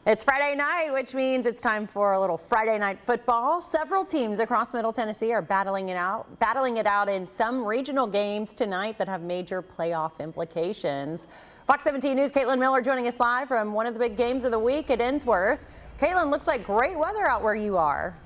It's Friday night, which means it's time for a little Friday night football. Several teams across Middle Tennessee are battling it out in some regional games tonight that have major playoff implications. Fox 17 News' Caitlin Miller joining us live from one of the big games of the week at Ensworth. Caitlin, looks like great weather out where you are.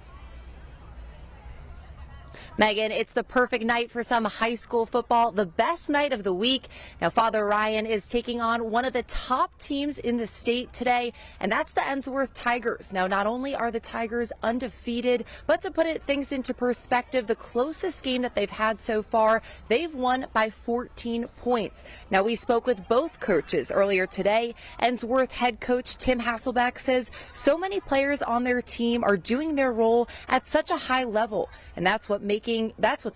Megan, it's the perfect night for some high school football, the best night of the week. Now, Father Ryan is taking on one of the top teams in the state today, and that's the Ensworth Tigers. Now, not only are the Tigers undefeated, but to put things into perspective, the closest game that they've had so far, they've won by 14 points. Now, we spoke with both coaches earlier today. Ensworth head coach Tim Hasselbeck says so many players on their team are doing their role at such a high level, and that's what's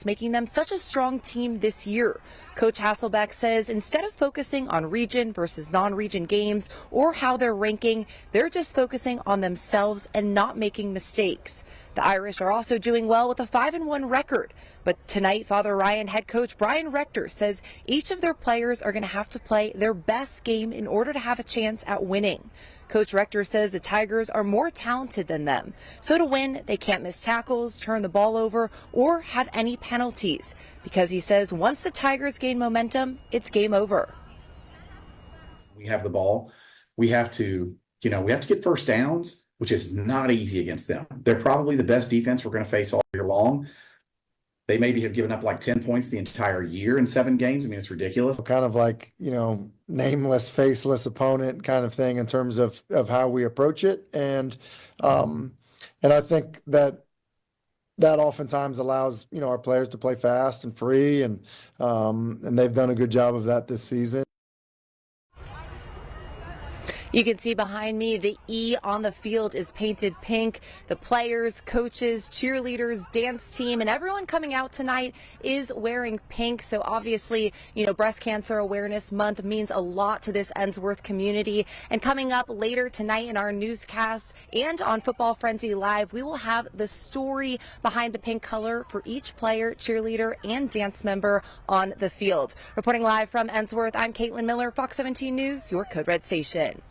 making them such a strong team this year. Coach Hasselbeck says instead of focusing on region versus non-region games or how they're ranking, they're just focusing on themselves and not making mistakes. The Irish are also doing well with a 5-1 record. But tonight, Father Ryan head coach Brian Rector says each of their players are going to have to play their best game in order to have a chance at winning. Coach Rector says the Tigers are more talented than them. So to win, they can't miss tackles, turn the ball over, or have any penalties. Because he says once the Tigers gain momentum, it's game over. We have the ball. We have to get first downs, which is not easy against them. They're probably the best defense we're going to face all year long. They maybe have given up like 10 points the entire year in 7 games. I mean, it's ridiculous. Kind of like, nameless, faceless opponent kind of thing in terms of how we approach it. And I think that oftentimes allows, our players to play fast and free. And they've done a good job of that this season. You can see behind me the E on the field is painted pink. The players, coaches, cheerleaders, dance team, and everyone coming out tonight is wearing pink. So obviously, Breast Cancer Awareness Month means a lot to this Ensworth community. And coming up later tonight in our newscast and on Football Frenzy Live, we will have the story behind the pink color for each player, cheerleader, and dance member on the field. Reporting live from Ensworth, I'm Caitlin Miller, Fox 17 News, your Code Red station.